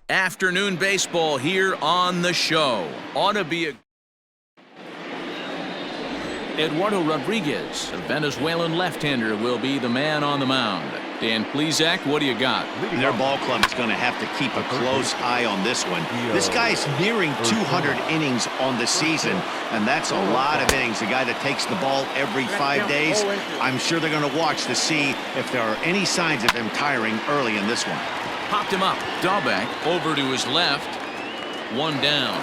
Afternoon baseball here on the show. Ought to be a... Eduardo Rodriguez, a Venezuelan left-hander, will be the man on the mound. Dan Plesac, what do you got? Their ball club is going to have to keep a close eye on this one. This guy's nearing 200 innings on the season, and that's a lot of innings. A guy that takes the ball every 5 days. I'm sure they're going to watch to see if there are any signs of him tiring early in this one. Popped him up. Dahlbeck over to his left. One down.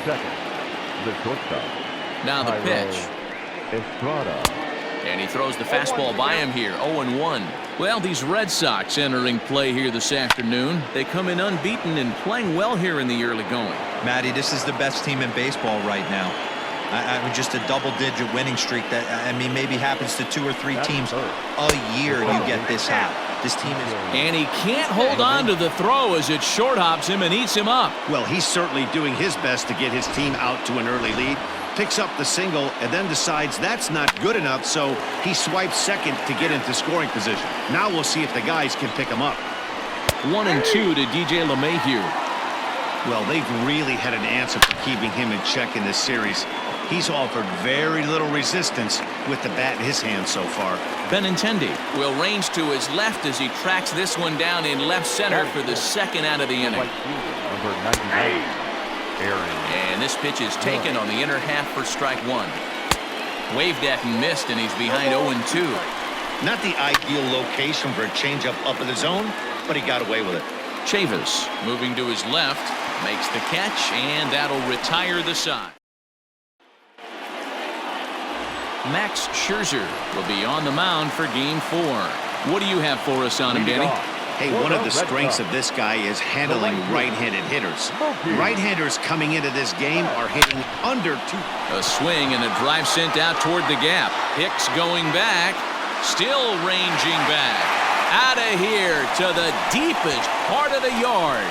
Second, the shortstop. Now the pitch. And he throws the fastball by him here. 0-1. Well, these Red Sox entering play here this afternoon. They come in unbeaten and playing well here in the early going. Matty, this is the best team in baseball right now. I mean, just a double-digit winning streak that, I mean, maybe happens to 2 or 3 teams a year. You get this hot. This team is... And he can't hold on to the throw as it short hops him and eats him up. Well, he's certainly doing his best to get his team out to an early lead. Picks up the single and then decides that's not good enough, so he swipes second to get into scoring position. Now we'll see if the guys can pick him up. 1-2 to DJ LeMahieu. Well, they've really had an answer for keeping him in check in this series. He's offered very little resistance with the bat in his hand so far. Benintendi will range to his left as he tracks this one down in left center for the second out of the inning. Number 98, Aaron. And this pitch is taken on the inner half for strike one. Waved at and missed, and he's behind 0-2. Not the ideal location for a changeup up in the zone, but he got away with it. Chavis moving to his left, makes the catch, and that'll retire the side. Max Scherzer will be on the mound for Game 4. What do you have for us on him, Danny? Hey, one of the strengths of this guy is handling right-handed hitters. Right-handers coming into this game are hitting under 2. A swing and a drive sent out toward the gap. Hicks going back, still ranging back. Out of here to the deepest part of the yard.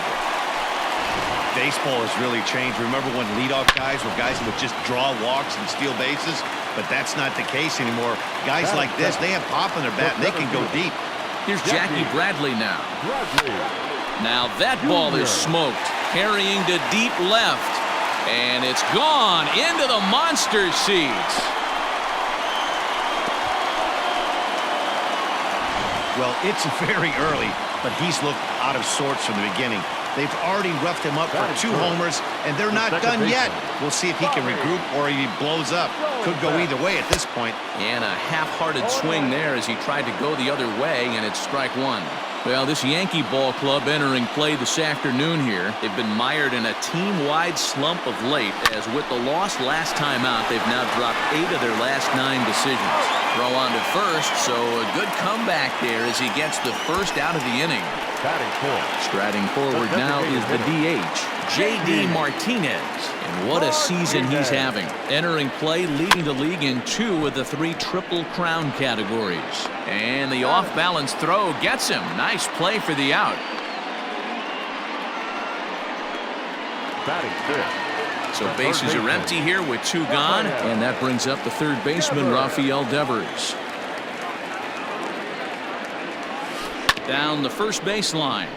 Baseball has really changed. Remember when leadoff guys were guys who would just draw walks and steal bases? But that's not the case anymore. Guys like this, they have pop in their bat and they can go deep. Here's Jackie Bradley now. Now that ball is smoked, carrying to deep left. And it's gone into the monster seats. Well, it's very early, but he's looked out of sorts from the beginning. They've already roughed him up for 2 homers, and they're not done yet. We'll see if he can regroup or if he blows up. Could go either way at this point. And a half-hearted swing there as he tried to go the other way, and it's strike one. Well, this Yankee ball club entering play this afternoon here. They've been mired in a team-wide slump of late, as with the loss last time out, they've now dropped 8 of their last 9 decisions. Throw on to first, so a good comeback there as he gets the first out of the inning. Striding forward now is the DH, J.D. Martinez. And what a season he's having. Entering play, leading the league in 2 of the 3 Triple Crown categories. And the off-balance throw gets him. Nice play for the out. So bases are empty here with 2 gone. And that brings up the third baseman, Rafael Devers. Down the first baseline.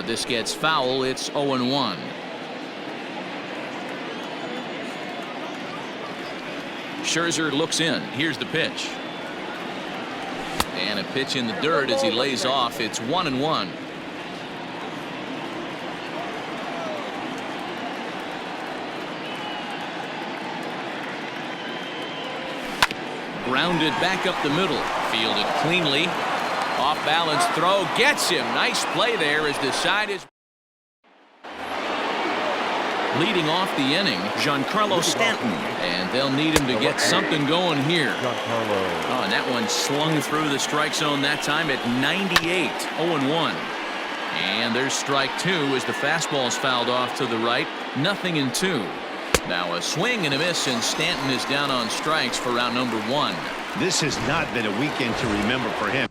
This gets foul. It's 0-1. Scherzer looks in. Here's the pitch. And a pitch in the dirt as he lays off. It's 1-1. Grounded back up the middle. Fielded cleanly. Off balance throw gets him. Nice play there as the side is. Leading off the inning, Giancarlo Stanton. And they'll need him to get something going here. Oh, and that one slung through the strike zone that time at 98, 0-1. And there's strike two as the fastball's fouled off to the right. 0-2. Now a swing and a miss, and Stanton is down on strikes for round number one. This has not been a weekend to remember for him.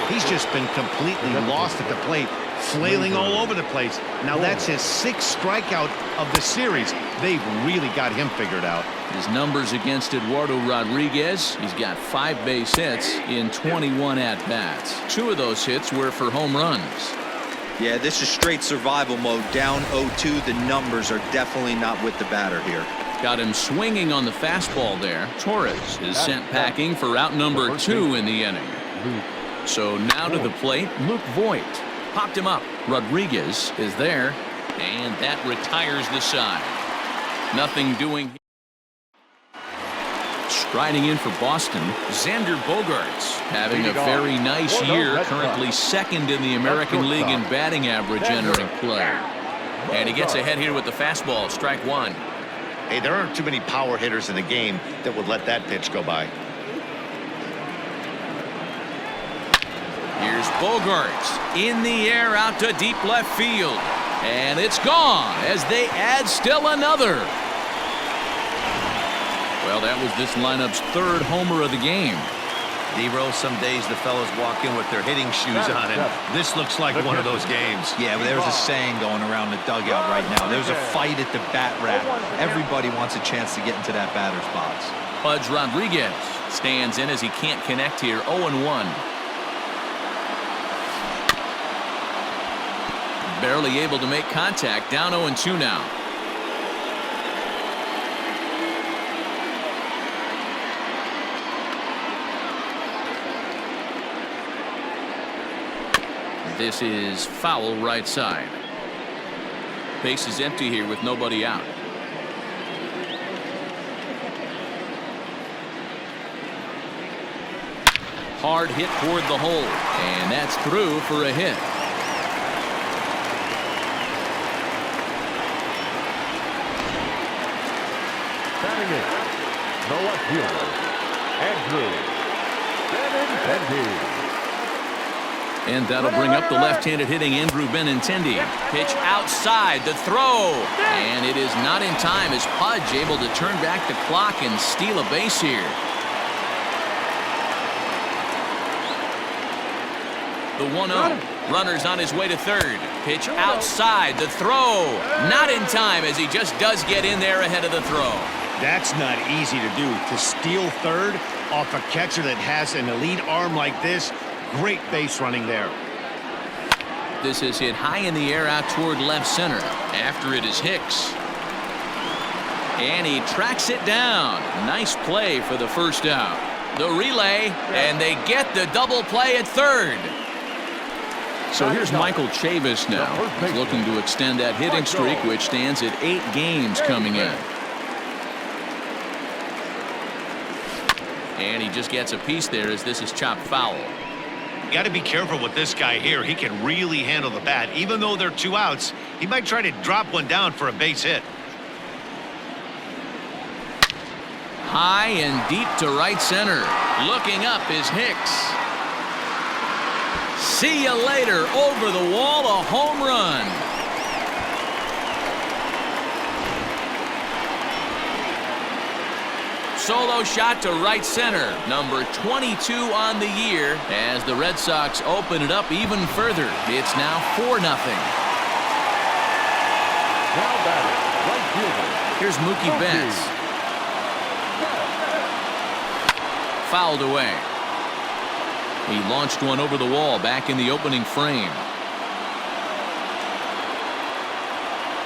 He's just been completely lost at the plate, flailing all over the place. Now that's his 6th strikeout of the series. They've really got him figured out. His numbers against Eduardo Rodriguez, he's got 5 base hits in 21 at-bats. 2 of those hits were for home runs. Yeah, this is straight survival mode. Down 0-2. The numbers are definitely not with the batter here. Got him swinging on the fastball there. Torres is sent packing for out number 2 in the inning. So now to the plate, Luke Voit. Popped him up. Rodriguez is there, and that retires the side. Nothing doing. Striding in for Boston, Xander Bogaerts having a very nice year, currently 2nd in the American League in batting average entering play. And he gets ahead here with the fastball, strike one. Hey, there aren't too many power hitters in the game that would let that pitch go by. Here's Bogaerts in the air out to deep left field. And it's gone as they add still another. Well, that was this lineup's 3rd homer of the game. D-Rose, some days the fellas walk in with their hitting shoes on, and this looks like one of those games. Yeah, but there's a saying going around the dugout right now. There's a fight at the bat rack. Everybody wants a chance to get into that batter's box. Pudge Rodriguez stands in as he can't connect here, 0-1. Barely able to make contact, down 0-2 now. This is foul right side. Base is empty here with nobody out. Hard hit toward the hole, and that's through for a hit. Batting in, the left fielder, Andrew Benintendi. And that'll bring up the left-handed hitting Andrew Benintendi. Pitch outside, the throw. And it is not in time as Pudge able to turn back the clock and steal a base here. The 1-0. Runner's on his way to third. Pitch outside, the throw. Not in time as he just does get in there ahead of the throw. That's not easy to do. To steal third off a catcher that has an elite arm like this, great base running there. This is hit high in the air out toward left center. After it is Hicks. And he tracks it down. Nice play for the first out. The relay, and they get the double play at third. So here's Michael Chavis now. He's looking to extend that hitting streak, which stands at 8 games coming in. And he just gets a piece there as this is chopped foul. You got to be careful with this guy here. He can really handle the bat. Even though they're 2 outs, he might try to drop one down for a base hit. High and deep to right center. Looking up is Hicks. See you later. Over the wall, a home run. Solo shot to right center. Number 22 on the year as the Red Sox open it up even further. It's now 4-0. Now batting, right fielder. Here's Mookie Betts. Fouled away. He launched one over the wall back in the opening frame.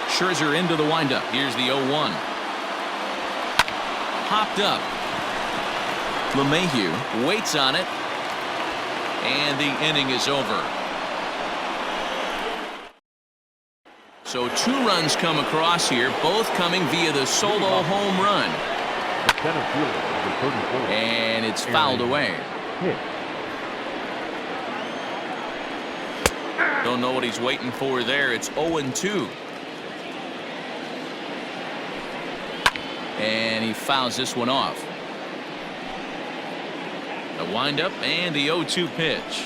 Scherzer into the windup. Here's the 0-1. popped up. LeMahieu waits on it. And the inning is over. So 2 runs come across here, both coming via the solo home run. And it's fouled away. Don't know what he's waiting for there. It's 0-2. And he fouls this one off. The windup and the 0-2 pitch.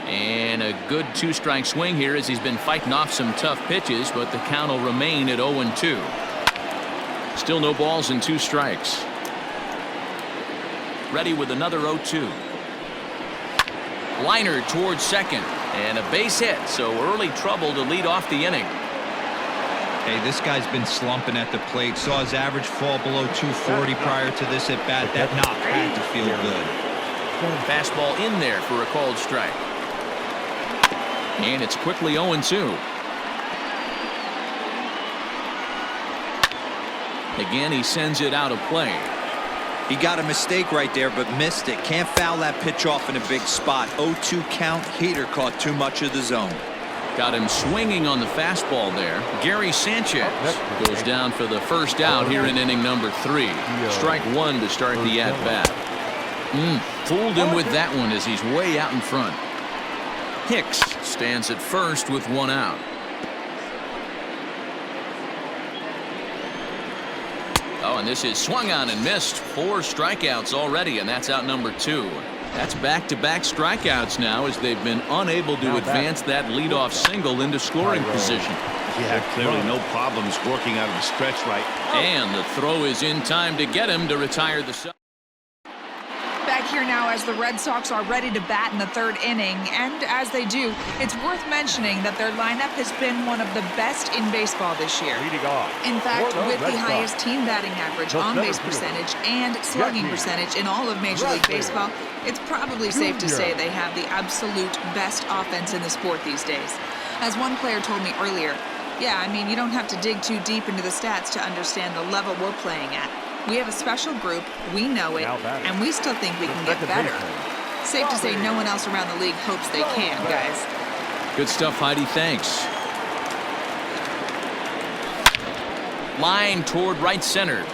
And a good 2-strike swing here as he's been fighting off some tough pitches, but the count will remain at 0-2. Still no balls and 2 strikes. Ready with another 0-2. Liner towards second. And a base hit, so early trouble to lead off the inning. Hey, this guy's been slumping at the plate. Saw his average fall below 240 prior to this at bat. That knock had to feel good. Fastball in there for a called strike. And it's quickly 0-2. Again, he sends it out of play. He got a mistake right there, but missed it. Can't foul that pitch off in a big spot. 0-2 count. Heater caught too much of the zone. Got him swinging on the fastball there. Gary Sanchez goes down for the first out here in inning number 3. Strike 1 to start the at-bat. Fooled him with that one as he's way out in front. Hicks stands at first with 1 out. Oh, and this is swung on and missed. 4 strikeouts already, and that's out number 2. That's back-to-back strikeouts now as they've been unable to advance that leadoff single into scoring position. Yeah, clearly no problems working out of the stretch right. And the throw is in time to get him to retire the side. Back here now as the Red Sox are ready to bat in the 3rd inning, and as they do, it's worth mentioning that their lineup has been one of the best in baseball this year. In fact, with the highest team batting average, on-base percentage, and slugging percentage in all of Major League Baseball, it's probably safe to say they have the absolute best offense in the sport these days. As one player told me earlier, yeah, I mean, you don't have to dig too deep into the stats to understand the level we're playing at. We have a special group, we know it, and we still think we can get better. Safe to say no one else around the league hopes they can, guys. Good stuff, Heidi. Thanks. Line toward right center.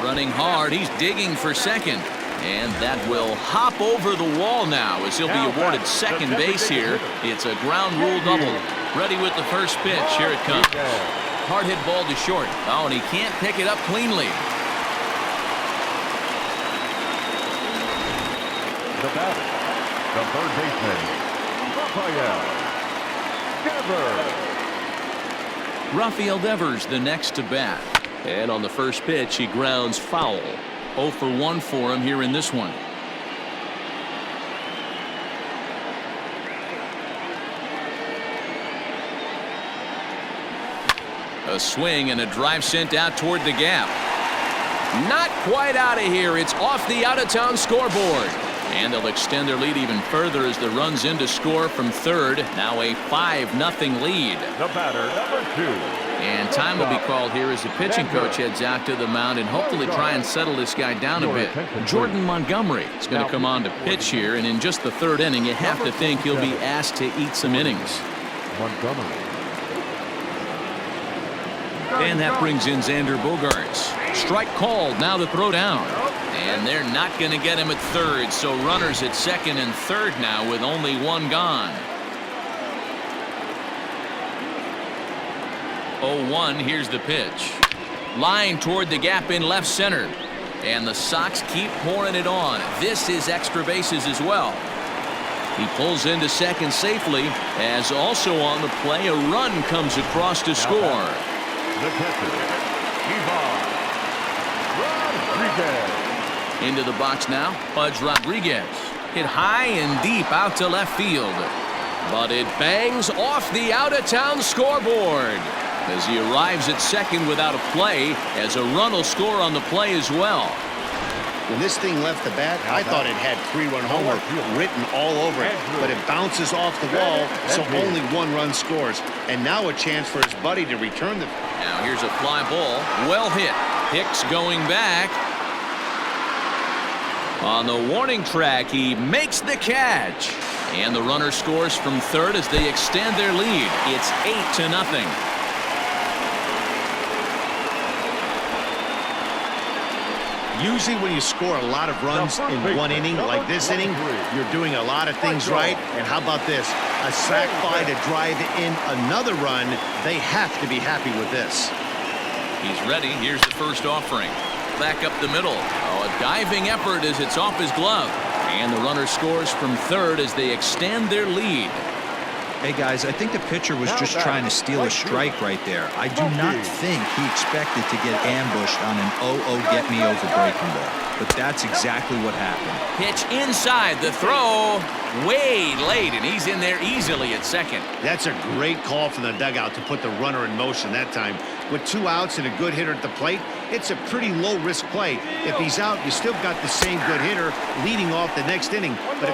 Running hard. He's digging for second. And that will hop over the wall now as he'll be awarded second base here. It's a ground rule double. Ready with the first pitch. Here it comes. Hard hit ball to short. Oh, and he can't pick it up cleanly. The batter, the third baseman, Rafael Devers the next to bat. And on the first pitch, he grounds foul. 0 for 1 for him here in this one. A swing and a drive sent out toward the gap. Not quite out of here. It's off the out-of-town scoreboard. And they'll extend their lead even further as the runs in to score from third. Now a 5-0 lead. the batter, number 2. And time will be called here as the pitching coach heads out to the mound and hopefully try and settle this guy down a bit. Jordan Montgomery is going to come on to pitch here, and in just the 3rd inning, you have to think he'll be asked to eat some innings. Montgomery. And that brings in Xander Bogaerts. Strike called. Now the throw down. And they're not going to get him at third, so runners at second and third now with only 1 gone. 0-1. Here's the pitch. Line toward the gap in left center. And the Sox keep pouring it on. This is extra bases as well. He pulls into second safely, as also on the play a run comes across to score. The catcher, Ivan Rodriguez. Into the box now, Pudge Rodriguez. Hit high and deep out to left field. But it bangs off the out-of-town scoreboard as he arrives at second without a play, as a run will score on the play as well. When this thing left the bat, I thought it had 3-run homer written all over it, but it bounces off the wall, so only 1 run scores. And now a chance for his buddy to return the... Now here's a fly ball, well hit. Hicks going back. On the warning track, he makes the catch. And the runner scores from third as they extend their lead. It's 8-0. Usually when you score a lot of runs in one inning, like this inning, you're doing a lot of things right. And how about this? A sac fly to drive in another run. They have to be happy with this. He's ready. Here's the first offering. Back up the middle. Oh, a diving effort as it's off his glove. And the runner scores from third as they extend their lead. Hey, guys, I think the pitcher was just trying to steal a strike right there. I do not think he expected to get ambushed on an 0-0 get-me-over breaking ball. But that's exactly what happened. Pitch inside. The throw way late, and he's in there easily at second. That's a great call from the dugout to put the runner in motion that time. With 2 outs and a good hitter at the plate, it's a pretty low-risk play. If he's out, you still got the same good hitter leading off the next inning. But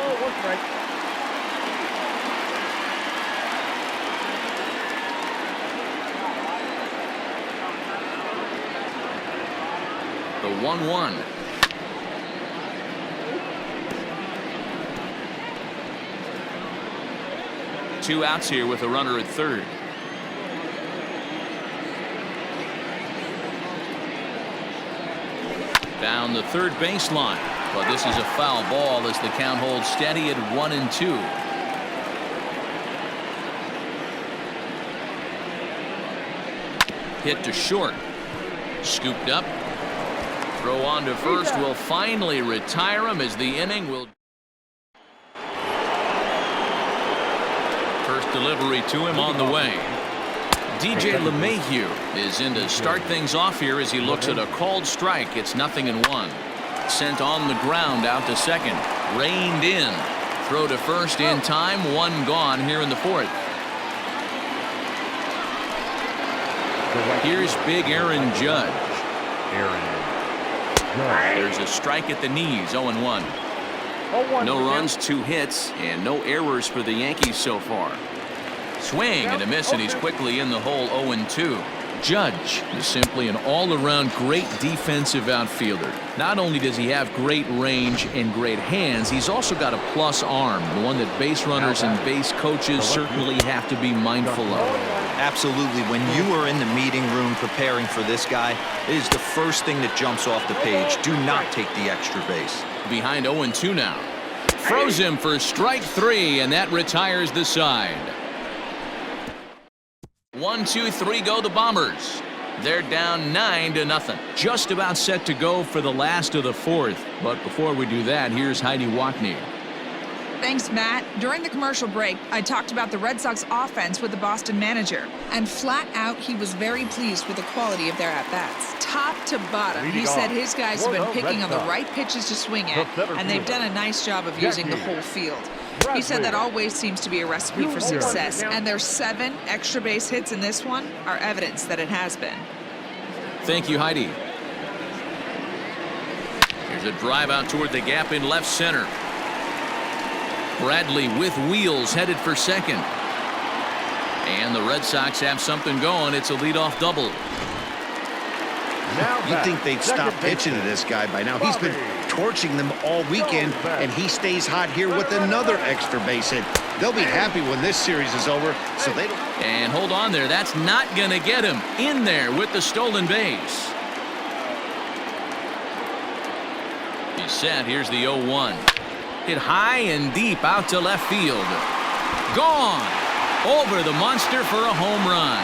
The 1-1. Two outs here with a runner at third. Down the third baseline. But this is a foul ball as the count holds steady at 1-2. Hit to short. Scooped up. Throw on to first will finally retire him as the inning will. First delivery to him on the way. DJ LeMahieu is in to start things off here as he looks at a called strike. It's 0-1. Sent on the ground out to second. Reined in. Throw to first in time. One gone here in the fourth. Here's big Aaron Judge. There's a strike at the knees. 0-1. No runs, 2 hits, and no errors for the Yankees so far. Swing and a miss, and he's quickly in the hole. 0-2. Judge is simply an all-around great defensive outfielder. Not only does he have great range and great hands, he's also got a plus arm, the one that base runners and base coaches certainly have to be mindful of. Absolutely. When you are in the meeting room preparing for this guy, it is the first thing that jumps off the page. Do not take the extra base. Behind 0-2 now. Throws him for strike 3, and that retires the side. 1-2-3 go the Bombers. They're down 9-0. Just about set to go for the last of the fourth. But before we do that, here's Heidi Watney. Thanks, Matt. During the commercial break, I talked about the Red Sox offense with the Boston manager. And flat out, he was very pleased with the quality of their at-bats. Top to bottom, he said his guys have been picking on the right pitches to swing at, and they've done a nice job of using the whole field. He said that always seems to be a recipe for success, and their 7 extra base hits in this one are evidence that it has been. Thank you, Heidi. Here's a drive out toward the gap in left center. Bradley with wheels headed for second. And the Red Sox have something going. It's a leadoff double. You'd think they'd stop pitching to this guy by now. He's been torching them all weekend, and he stays hot here with another extra base hit. They'll be happy when this series is over, so they don't. And hold on there. That's not going to get him in there with the stolen base. He's set. Here's the 0-1. Hit high and deep out to left field. Gone. Over the monster for a home run.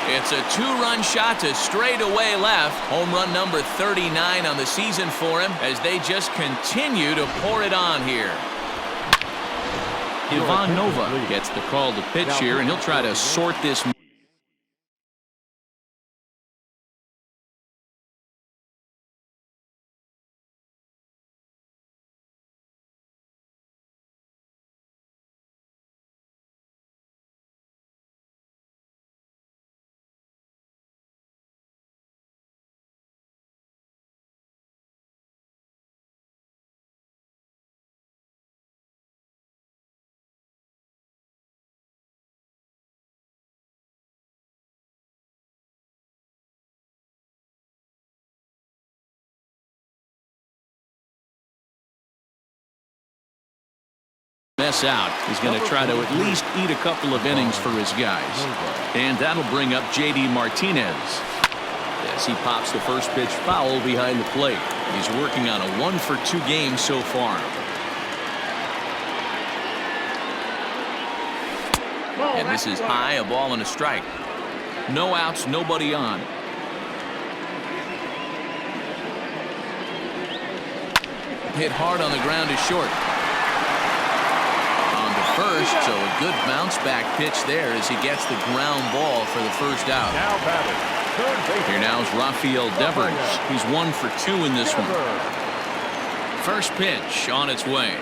It's a 2-run shot to straightaway left. Home run number 39 on the season for him as they just continue to pour it on here. Ivan Nova gets the call to pitch here, and he'll try to sort this mess out. He's going to try to at least eat a couple of innings for his guys. And that'll bring up J.D. Martinez. As he pops the first pitch foul behind the plate. He's working on a 1-for-2 game so far. And this is high, a ball and a strike. No outs, nobody on. Hit hard on the ground is short. On to first, so a good bounce back pitch there as he gets the ground ball for the first out. Now batting, third base. Here now is Rafael Devers. He's 1 for 2 in this one. First pitch on its way.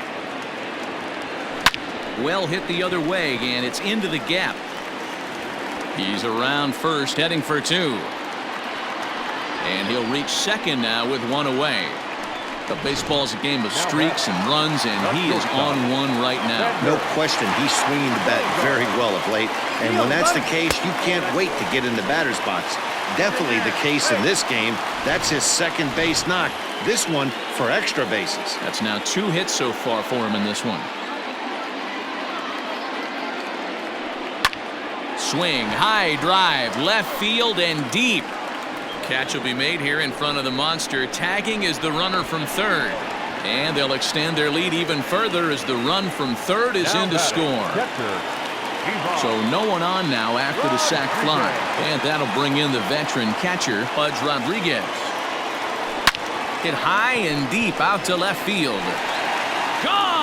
Well hit the other way, and it's into the gap. He's around first, heading for 2. And he'll reach second now with 1 away. The baseball's a game of streaks and runs, and he is on one right now. No question, he's swinging the bat very well of late. And when that's the case, you can't wait to get in the batter's box. Definitely the case in this game. That's his second base knock. This one for extra bases. That's now 2 hits so far for him in this one. Swing, high drive, left field and deep. Catch will be made here in front of the monster. Tagging is the runner from third. And they'll extend their lead even further as the run from third is in to score. So no one on now after the sac fly. And that'll bring in the veteran catcher, Pudge Rodriguez. Hit high and deep out to left field. Gone!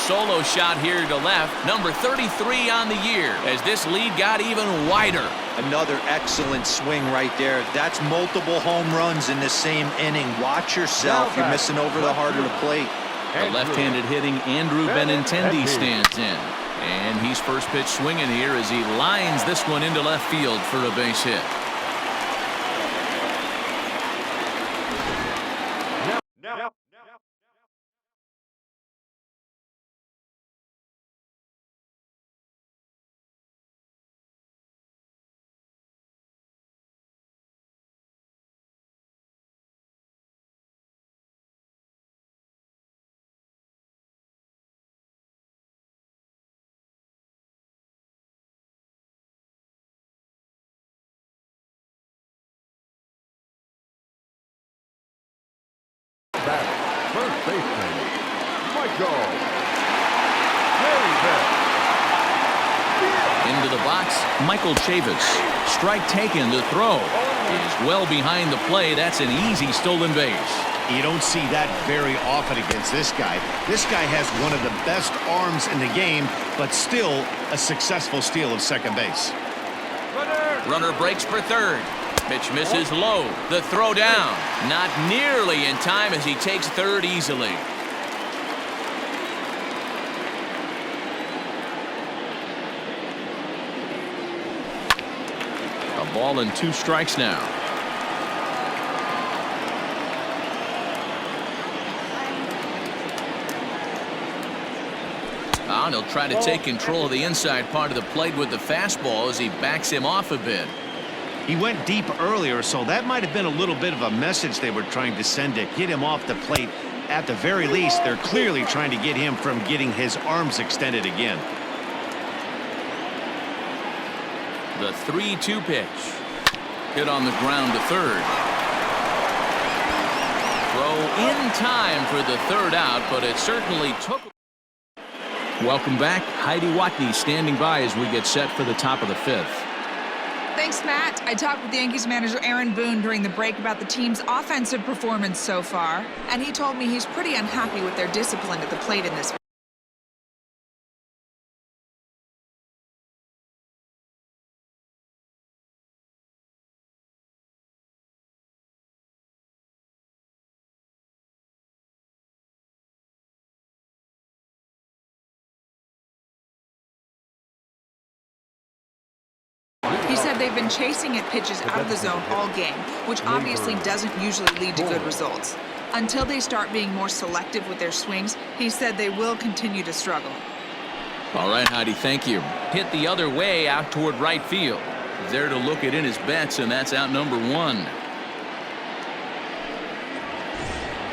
Solo shot here to left, number 33 on the year, as this lead got even wider. Another excellent swing right there. That's multiple home runs in the same inning. Watch yourself. You're missing over the heart of the plate. The left-handed hitting Andrew Benintendi stands in. And he's first pitch swinging here as he lines this one into left field for a base hit. First baseman, Michael. Into the box, Michael Chavis. Strike taken to throw. Is well behind the play. That's an easy stolen base. You don't see that very often against this guy. This guy has one of the best arms in the game, but still a successful steal of second base. Runner breaks for third. Pitch misses low. The throw down. Not nearly in time as he takes third easily. A ball and 2 strikes now. And he'll try to take control of the inside part of the plate with the fastball as he backs him off a bit. He went deep earlier, so that might have been a little bit of a message they were trying to send to get him off the plate. At the very least, they're clearly trying to get him from getting his arms extended again. The 3-2 pitch. Hit on the ground to third. Throw in time for the third out, but it certainly took. Welcome back. Heidi Watney standing by as we get set for the top of the 5th. Thanks, Matt. I talked with Yankees manager Aaron Boone during the break about the team's offensive performance so far, and he told me he's pretty unhappy with their discipline at the plate in this. He said they've been chasing at pitches out of the zone all game, which obviously doesn't usually lead to good results. Until they start being more selective with their swings, he said they will continue to struggle. All right, Heidi, thank you. Hit the other way out toward right field. There to look it in his bets, and that's out number 1.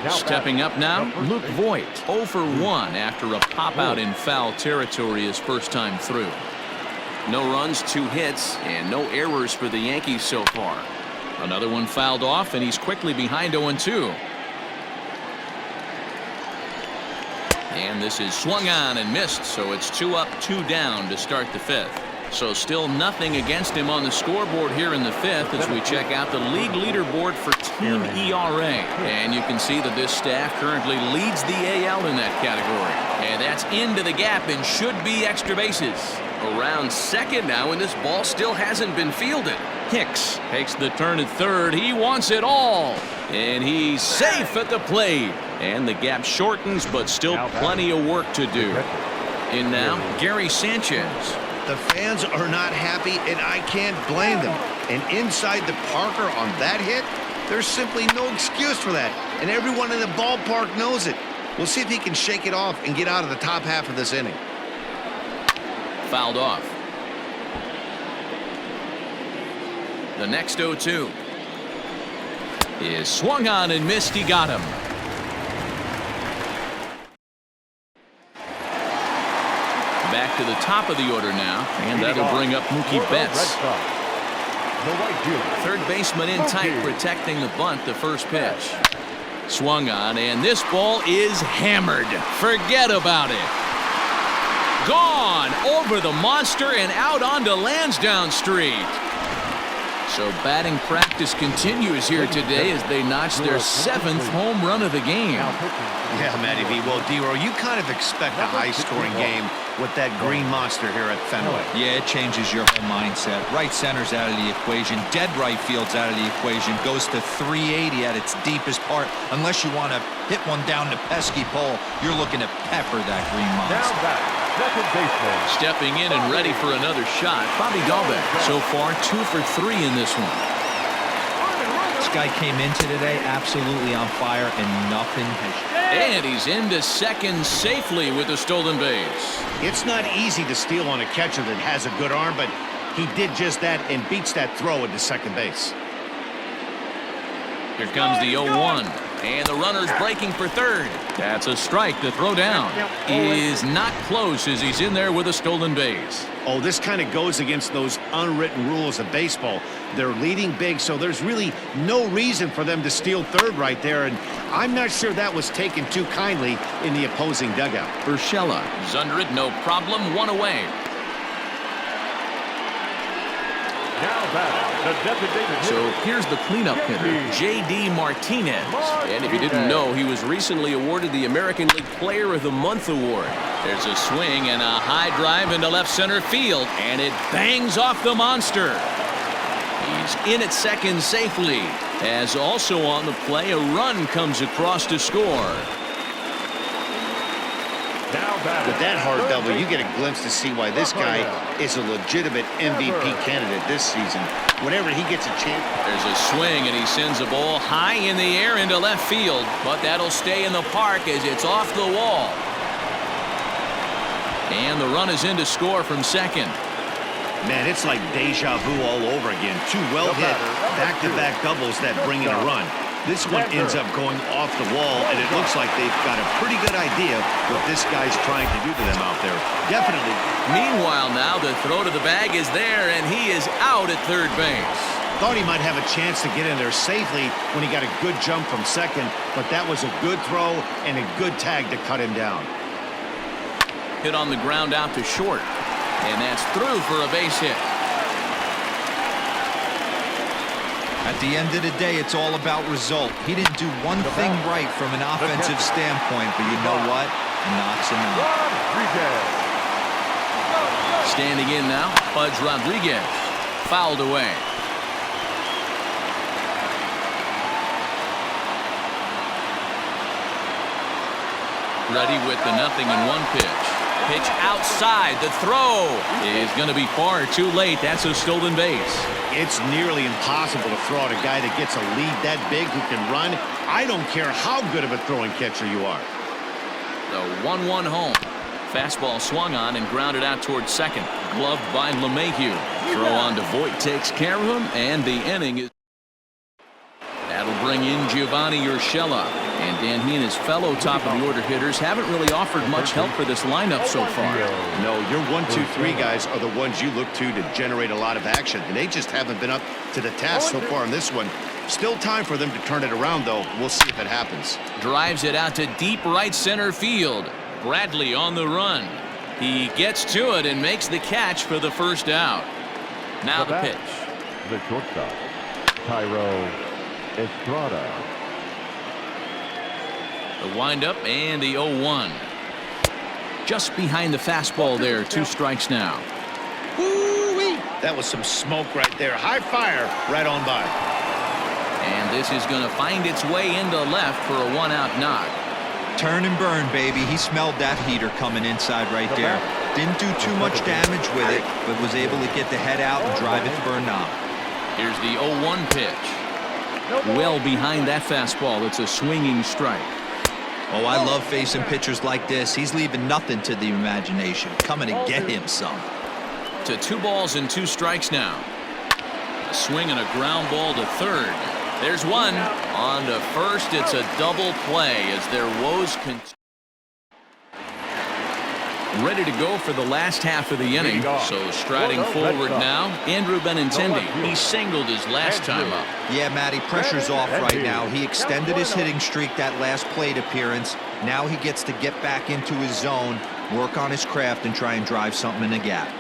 Stepping up now, Luke Voigt, 0 for 1 after a pop-out in foul territory his first time through. No runs, 2 hits, and no errors for the Yankees so far. Another one fouled off, and he's quickly behind 0-2. And this is swung on and missed, so it's 2 up, 2 down to start the 5th. So still nothing against him on the scoreboard here in the 5th as we check out the league leaderboard for team ERA. And you can see that this staff currently leads the AL in that category. And that's into the gap and should be extra bases. Around second now, and this ball still hasn't been fielded. Hicks takes the turn at third. He wants it all. And he's safe at the plate. And the gap shortens, but still plenty of work to do. In now, Gary Sanchez. The fans are not happy, and I can't blame them. And inside the Parker on that hit, there's simply no excuse for that. And everyone in the ballpark knows it. We'll see if he can shake it off and get out of the top half of this inning. Fouled off. The next 0-2 is swung on and missed. He got him. Back to the top of the order now, and that'll bring up Mookie Betts. Third baseman in tight, protecting the bunt. The first pitch swung on, and this ball is hammered. Forget about it. Gone over the monster and out onto Lansdowne Street. So batting practice continues here today as they notch their 7th home run of the game. Yeah, Matty V. Well, D-Roll, you kind of expect a high-scoring game with that green monster here at Fenway. Yeah, it changes your whole mindset. Right center's out of the equation. Dead right field's out of the equation. Goes to 380 at its deepest part. Unless you want to hit one down the pesky pole, you're looking to pepper that green monster. Stepping in and ready for another shot, Bobby Dahlbeck. So far, 2 for 3 in this one. This guy came into today absolutely on fire, and nothing has. And he's into second safely with a stolen base. It's not easy to steal on a catcher that has a good arm, but he did just that and beats that throw into second base. Here comes the 0-1. And the runner's breaking for third. That's a strike. The throw down is not close as he's in there with a stolen base. Oh, this kind of goes against those unwritten rules of baseball. They're leading big, so there's really no reason for them to steal third right there, and I'm not sure that was taken too kindly in the opposing dugout. Urshela is under it, no problem, 1 away. So here's the cleanup hitter, J.D. Martinez. And if you didn't know, he was recently awarded the American League Player of the Month award. There's a swing and a high drive into left center field, and it bangs off the monster. He's in at second safely, as also on the play, a run comes across to score. With that hard double, you get a glimpse to see why this guy is a legitimate MVP candidate this season. Whenever he gets a chance. There's a swing, and he sends a ball high in the air into left field, but that'll stay in the park as it's off the wall. And the run is in to score from second. Man, it's like deja vu all over again. 2 well-hit back-to-back doubles that bring in a run. This one ends up going off the wall, and it looks like they've got a pretty good idea what this guy's trying to do to them out there. Definitely. Meanwhile now, the throw to the bag is there, and he is out at third base. Thought he might have a chance to get in there safely when he got a good jump from second, but that was a good throw and a good tag to cut him down. Hit on the ground out to short, and that's through for a base hit. At the end of the day, it's all about result. He didn't do one thing right from an offensive standpoint, but you know what? Knocks him out. Standing in now, Pudge Rodriguez. Fouled away. Ready with the 0-1 pitch. Pitch outside. The throw is going to be far too late. That's a stolen base. It's nearly impossible to throw at a guy that gets a lead that big who can run. I don't care how good of a throwing catcher you are. The 1-1 home. Fastball swung on and grounded out towards second. gloved by LeMahieu. Throw on to Voit takes care of him, and the inning is. That'll bring in Giovanni Urshela. And Dan, he and his fellow top-of-the-order hitters haven't really offered much help for this lineup so far. No, your 1, 2, 3 guys are the ones you look to generate a lot of action, and they just haven't been up to the task so far in this one. Still time for them to turn it around, though. We'll see if it happens. Drives it out to deep right center field. Bradley on the run. He gets to it and makes the catch for the first out. Now the pitch. The shortstop, Tyro Estrada. The windup and the 0-1. Just behind the fastball there. 2 strikes now. Woo-wee. That was some smoke right there. High fire right on by. And this is going to find its way into left for a 1-out knock. Turn and burn, baby. He smelled that heater coming inside right there. Didn't do too much damage with it, but was able to get the head out and drive it to burn knob. Here's the 0-1 pitch. Well behind that fastball. It's a swinging strike. Oh, I love facing pitchers like this. He's leaving nothing to the imagination. Coming to get him some. To 2 balls and 2 strikes now. A swing and a ground ball to third. There's one. On to first. It's a double play as their woes continue. Ready to go for the last half of the inning. So striding forward now, Andrew Benintendi. He singled his last time up. Yeah, Matty, pressure's off right now. He extended his hitting streak that last plate appearance. Now he gets to get back into his zone, work on his craft, and try and drive something in the gap.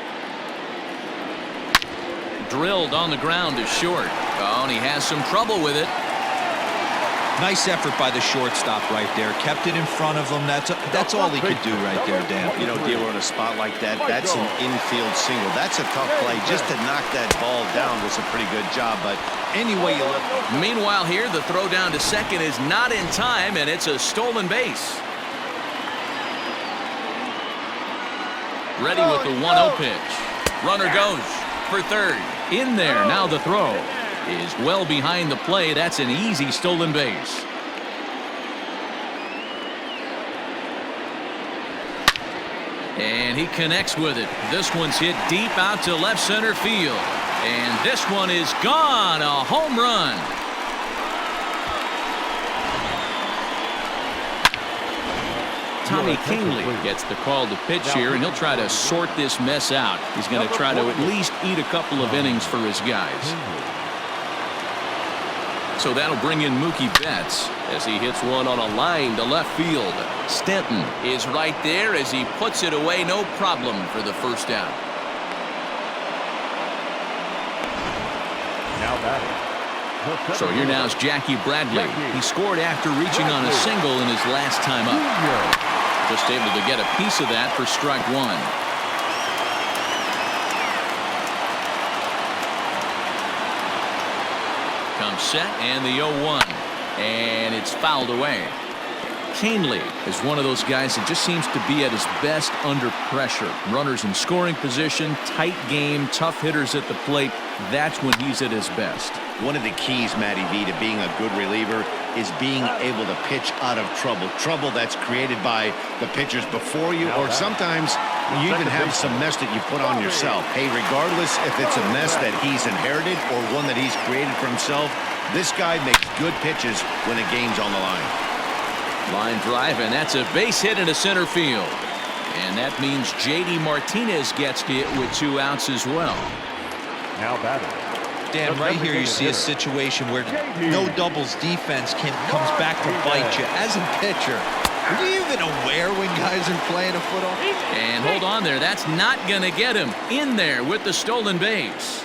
Drilled on the ground to short. Oh, and he has some trouble with it. Nice effort by the shortstop right there. Kept it in front of him. That's all he could do right there, Dan. You know, dealer in a spot like that, that's an infield single. That's a tough play. Just to knock that ball down was a pretty good job, but anyway you look. Meanwhile here, the throw down to second is not in time, and it's a stolen base. Ready with the 1-0 pitch. Runner goes for third. In there. Now the throw is well behind the play. That's an easy stolen base. And he connects with it. This one's hit deep out to left center field. And this one is gone. A home run. Tommy Kingley gets the call to pitch here, and he'll try to sort this mess out. He's going to try to at least eat a couple of innings for his guys. So that'll bring in Mookie Betts as he hits one on a line to left field. Stanton is right there as he puts it away, no problem for the first out. Now batting. So here now is Jackie Bradley. He scored after reaching on a single in his last time up. Just able to get a piece of that for strike 1. Comes set and the 0-1. And it's fouled away. Kingley is one of those guys that just seems to be at his best under pressure. Runners in scoring position, tight game, tough hitters at the plate. That's when he's at his best. One of the keys, Matty V, to being a good reliever is being able to pitch out of trouble. Trouble that's created by the pitchers before you, or sometimes you even have some mess that you put on yourself. Hey, regardless if it's a mess that he's inherited or one that he's created for himself, this guy makes good pitches when a game's on the line. Line drive, and that's a base hit into center field. And that means J.D. Martinez gets hit with 2 outs as well. Now batting. Dan, right here you see a situation where no doubles defense comes back to bite you. As a pitcher, are you even aware when guys are playing a foot off? And hold on there. That's not going to get him in there with the stolen base.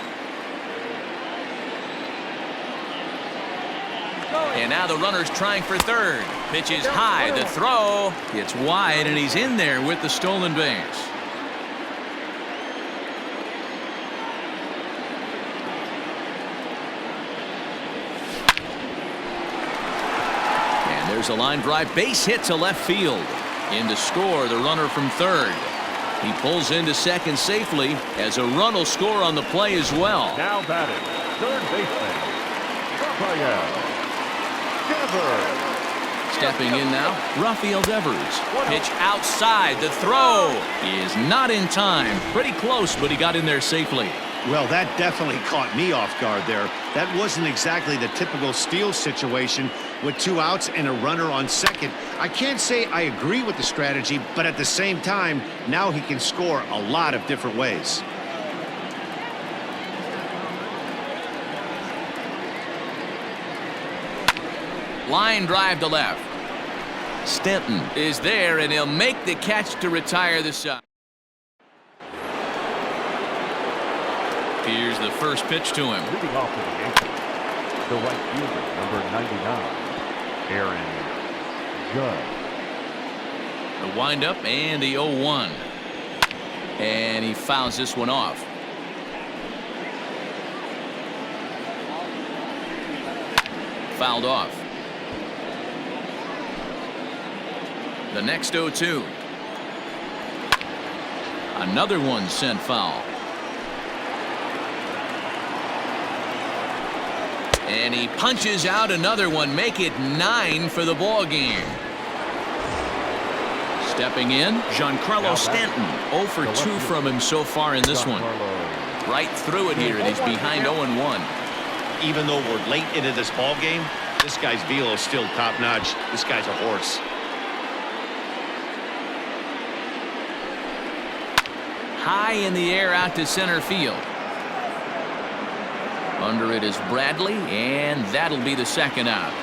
And now the runner's trying for third. Pitch is high. The throw. It's wide, and he's in there with the stolen base. And there's a line drive. Base hit to left field. In to score, the runner from third. He pulls into second safely as a run will score on the play as well. Now batting. Third baseman. Rafael. Stepping in now, Rafael Devers. Pitch outside. The throw is not in time. Pretty close, but he got in there safely. Well, that definitely caught me off guard there. That wasn't exactly the typical steal situation with 2 outs and a runner on second. I can't say I agree with the strategy, but at the same time, now he can score a lot of different ways. Line drive to left. Stanton is there, and he'll make the catch to retire the side. Here's the first pitch to him. Leading off for the Yankees, the right fielder, number 99, Aaron Judge. The windup and the 0-1. And he fouls this one off. Fouled off. The next 0-2. Another one sent foul. And he punches out another one. Make it 9 for the ball game. Stepping in, Giancarlo Stanton. 0 for 2 from him so far in this one. Right through it here, and he's behind 0-1. Even though we're late into this ball game, this guy's velo is still top-notch. This guy's a horse. High in the air out to center field. Under it is Bradley, and that'll be the second out.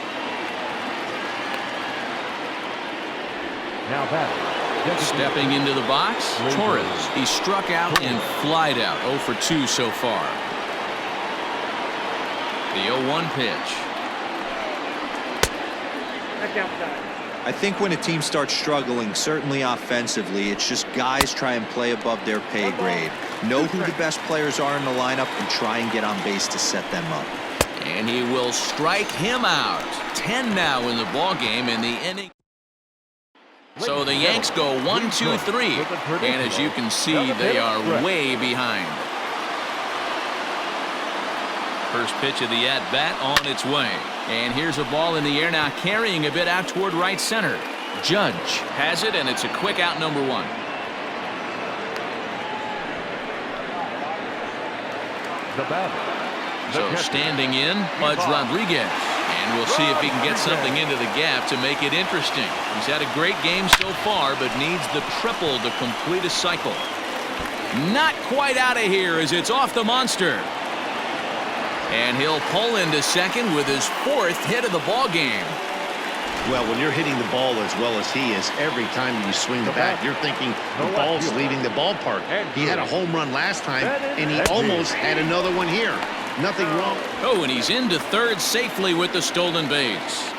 Now batting. Stepping into the box, Torres. He struck out and flied out. 0 for 2 so far. The 0-1 pitch. I think when a team starts struggling, certainly offensively, it's just guys try and play above their pay grade. Know who the best players are in the lineup and try and get on base to set them up. And he will strike him out. 10 now in the ball game in the inning. So the Yanks go 1-2-3. And as you can see, they are way behind. First pitch of the at-bat on its way. And here's a ball in the air now, carrying a bit out toward right center. Judge has it, and it's a quick out, number 1. The batter. So standing in, Buds Rodriguez. And we'll see if he can get something into the gap to make it interesting. He's had a great game so far, but needs the triple to complete a cycle. Not quite out of here as it's off the monster. And he'll pull into second with his 4th hit of the ball game. Well, when you're hitting the ball as well as he is, every time you swing the bat, you're thinking the ball's leaving the ballpark. He had a home run last time, and he almost had another one here. Nothing wrong. Oh, and he's into third safely with the stolen base.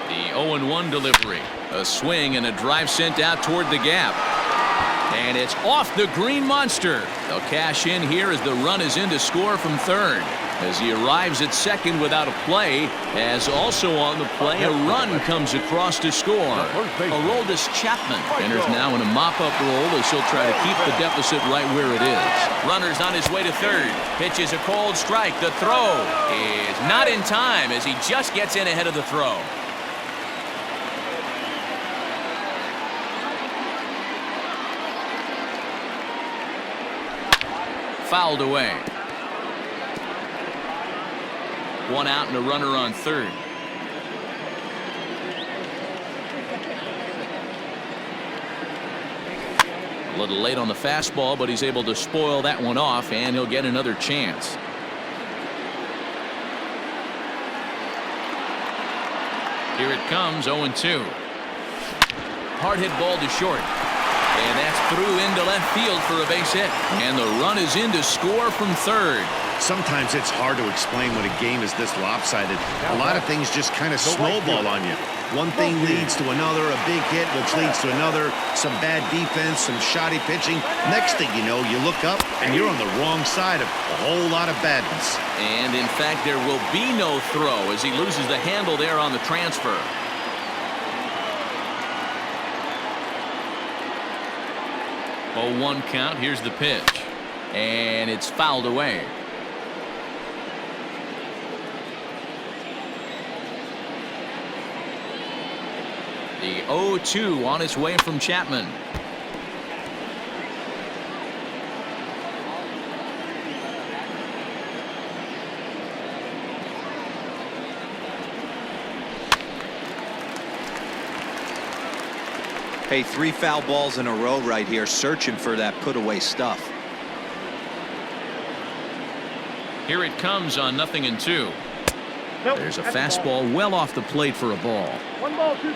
The 0-1 delivery. A swing and a drive sent out toward the gap. And it's off the green monster. They'll cash in here as the run is in to score from third. As he arrives at second without a play, as also on the play, a run comes across to score. Aroldis Chapman enters now in a mop-up role as he'll try to keep the deficit right where it is. Runner's on his way to third. Pitches a cold strike. The throw is not in time as he just gets in ahead of the throw. Fouled away. 1 out and a runner on third. A little late on the fastball, but he's able to spoil that one off, and he'll get another chance. Here it comes, 0-2. Hard hit ball to short. And that's through into left field for a base hit. And the run is in to score from third. Sometimes it's hard to explain when a game is this lopsided. A lot of things just kind of snowball on you. One thing leads to another, a big hit, which leads to another, some bad defense, some shoddy pitching. Next thing you know, you look up and you're on the wrong side of a whole lot of badness. And in fact, there will be no throw as he loses the handle there on the transfer. 0-1 count. Here's the pitch. And it's fouled away. The 0-2 on its way from Chapman. Hey, 3 foul balls in a row right here, searching for that put-away stuff. Here it comes on 0-2. There's a fastball well off the plate for a ball.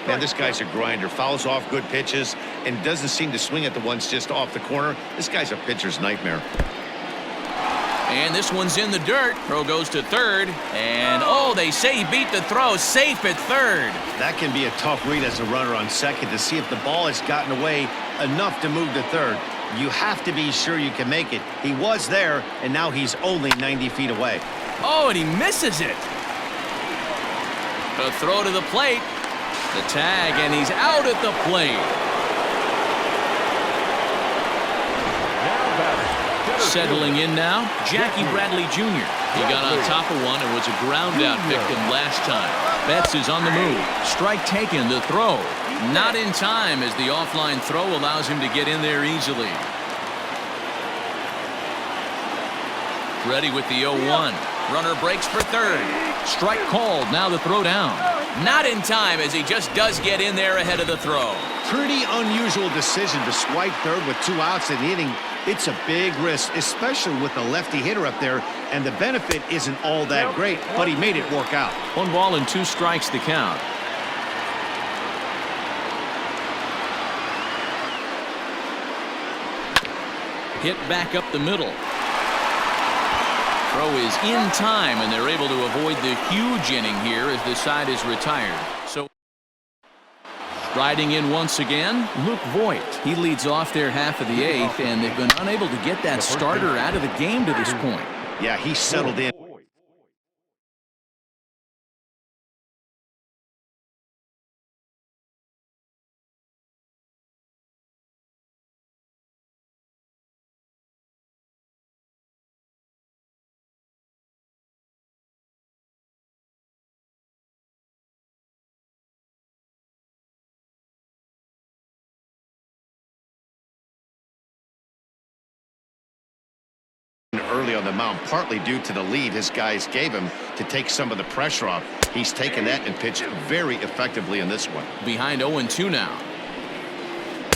Man, this guy's a grinder. Fouls off good pitches and doesn't seem to swing at the ones just off the corner. This guy's a pitcher's nightmare. And this one's in the dirt. Throw goes to third. And, oh, they say he beat the throw. Safe at third. That can be a tough read as a runner on second to see if the ball has gotten away enough to move to third. You have to be sure you can make it. He was there, and now he's only 90 feet away. Oh, and he misses it. A throw to the plate. The tag, and he's out at the plate. Settling in now, Jackie Bradley Jr. He got on top of one and was a ground-out victim last time. Betts is on the move. Strike taken, the throw. Not in time as the offline throw allows him to get in there easily. Ready with the 0-1. Runner breaks for third. Strike called, now the throw down. Not in time as he just does get in there ahead of the throw. Pretty unusual decision to swipe third with 2 outs in the inning. It's a big risk, especially with the lefty hitter up there, and the benefit isn't all that great, but he made it work out. 1 ball and 2 strikes the count. Hit back up the middle. Throw is in time, and they're able to avoid the huge inning here as the side is retired. So riding in once again, Luke Voigt. He leads off their half of the 8th, and they've been unable to get that starter out of the game to this point. Yeah, he settled in. Early on the mound, partly due to the lead his guys gave him to take some of the pressure off. He's taken that and pitched very effectively in this one. Behind 0-2 now.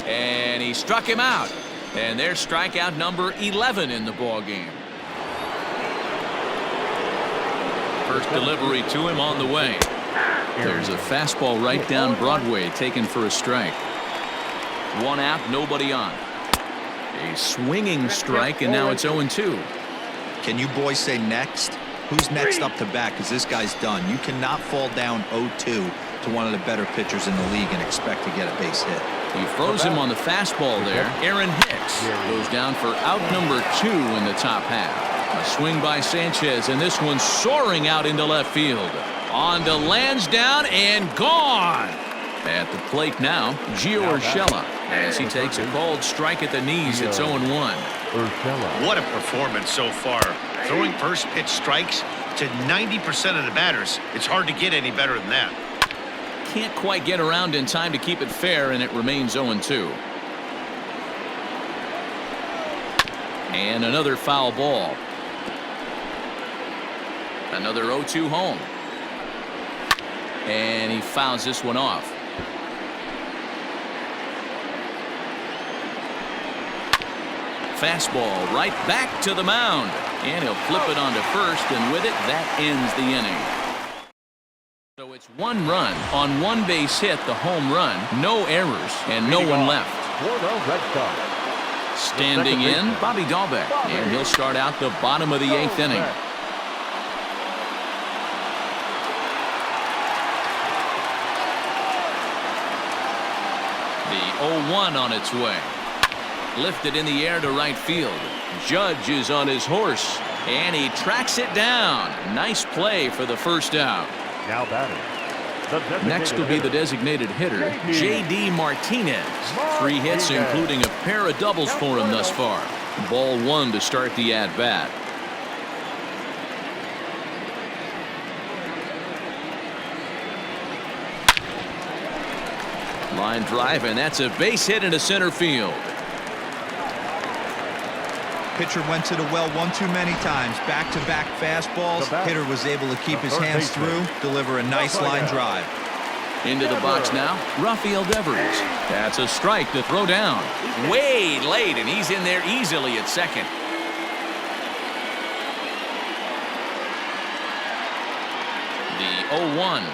And he struck him out. And there's strikeout number 11 in the ball game. First delivery to him on the way. There's a fastball right down Broadway taken for a strike. 1 out, nobody on. A swinging strike, and now it's 0-2. Can you boys say next? Who's next up to bat? Because this guy's done. You cannot fall down 0-2 to one of the better pitchers in the league and expect to get a base hit. He throws him on the fastball there. Aaron Hicks goes down for out number 2 in the top half. A swing by Sanchez, and this one's soaring out into left field. On to Lansdowne and gone. At the plate now, Gio Urshela. As he takes a called strike at the knees, it's 0-1. What a performance so far. Throwing first pitch strikes to 90% of the batters. It's hard to get any better than that. Can't quite get around in time to keep it fair, and it remains 0-2. And another foul ball. Another 0-2 home. And he fouls this one off. Fastball right back to the mound. And he'll flip it onto first, and with it, that ends the inning. So it's 1 run on 1 base hit, the home run, no errors, and no one left. Standing in, Bobby Dahlbeck, and he'll start out the bottom of the 8th inning. The 0-1 on its way. Lifted in the air to right field. Judge is on his horse, and he tracks it down. Nice play for the first out. Now batting. Next will be the designated hitter, J.D. Martinez. 3 hits, including a pair of doubles for him thus far. Ball 1 to start the at-bat. Line drive, and that's a base hit into center field. Pitcher went to the well one too many times. Back-to-back fastballs. Hitter was able to keep his hands through, deliver a nice line drive. Into the box now, Rafael Devers. That's a strike to throw down. Way late, and he's in there easily at second. The 0-1.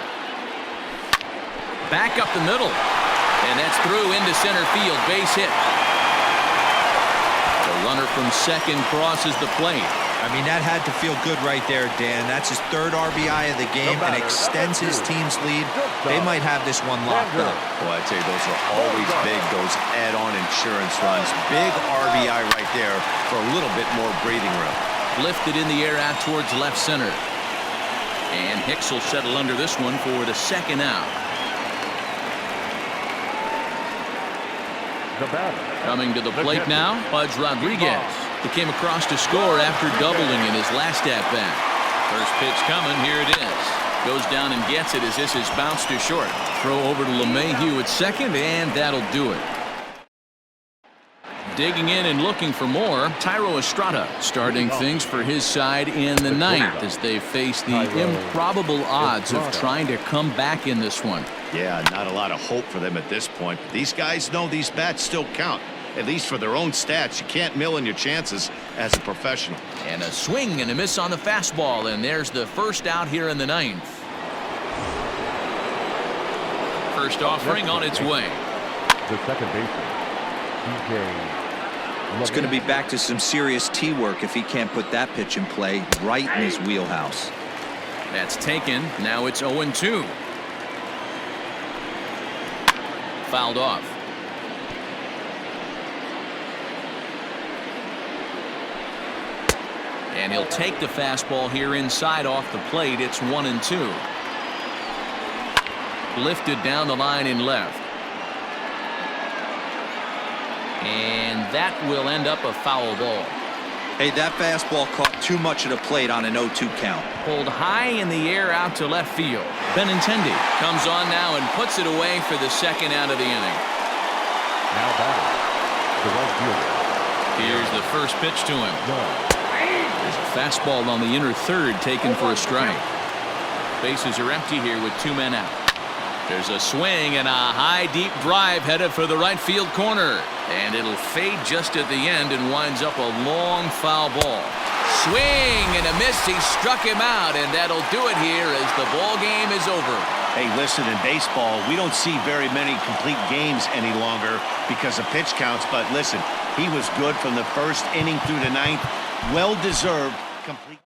Back up the middle. And that's through into center field. Base hit. The runner from second crosses the plate. I mean, that had to feel good right there, Dan. That's his third RBI of the game and extends his team's lead. They might have this one locked up. Well, I'd say those are always big, those add-on insurance runs. Big RBI right there for a little bit more breathing room. Lifted in the air out towards left center. And Hicks will settle under this one for the second out. Coming to the plate now, Pudge Rodriguez. He came across to score after doubling in his last at-bat. First pitch coming, here it is. Goes down and gets it as this is bounced to short. Throw over to LeMahieu at second, and that'll do it. Digging in and looking for more, Thairo Estrada starting things for his side in the ninth as they face the improbable odds of trying to come back in this one. Yeah, not a lot of hope for them at this point. But these guys know these bats still count, at least for their own stats. You can't mill in your chances as a professional. And a swing and a miss on the fastball, and there's the first out here in the ninth. First offering on its way. The second baseman, DJ. It's going to be back to some serious tee work if he can't put that pitch in play right in his wheelhouse. That's taken. Now it's 0-2. Fouled off. And he'll take the fastball here inside off the plate. It's 1-2. Lifted down the line in left. And that will end up a foul ball. Hey, that fastball caught too much of the plate on an 0-2 count. Pulled high in the air out to left field. Benintendi comes on now and puts it away for the second out of the inning. Now batting, the right fielder. Here's the first pitch to him. There's a fastball on the inner third taken for a strike. Bases are empty here with two men out. There's a swing and a high deep drive headed for the right field corner. And it'll fade just at the end and winds up a long foul ball. Swing and a miss. He struck him out, and that'll do it here as the ball game is over. Hey, listen, in baseball, we don't see very many complete games any longer because of pitch counts. But listen, he was good from the first inning through the ninth. Well-deserved complete.